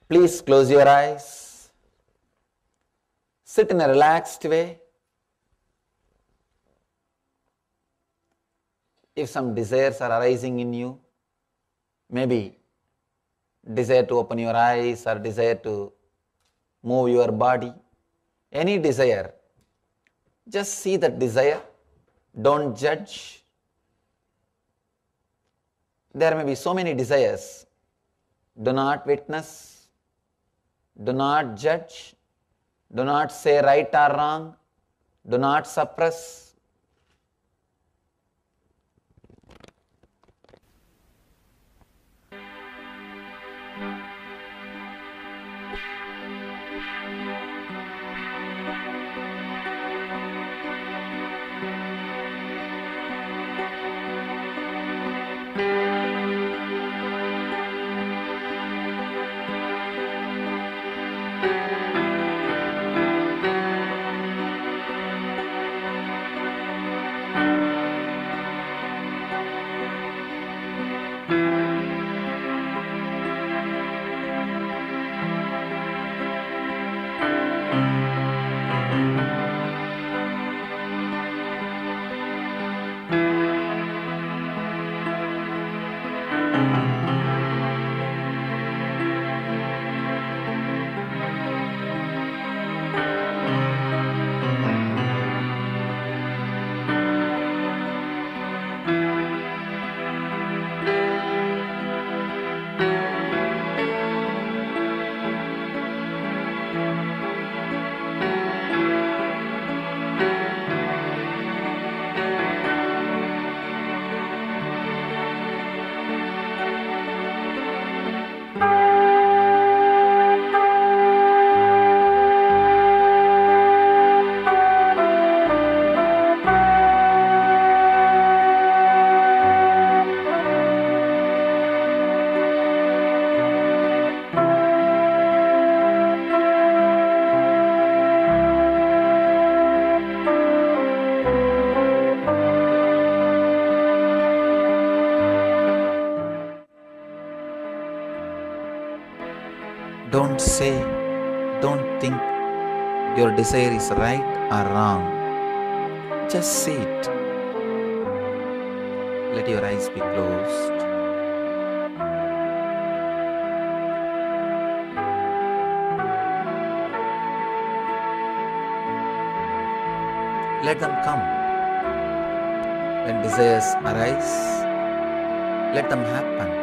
Please close your eyes. Sit in a relaxed way. If some desires are arising in you, maybe desire to open your eyes or desire to move your body, any desire, just see that desire. Don't judge. There may be so many desires. Do not witness. Do not judge. Do not say right or wrong. Do not suppress. Don't say, don't think your desire is right or wrong. Just see it. Let your eyes be closed. Let them come. When desires arise, let them happen.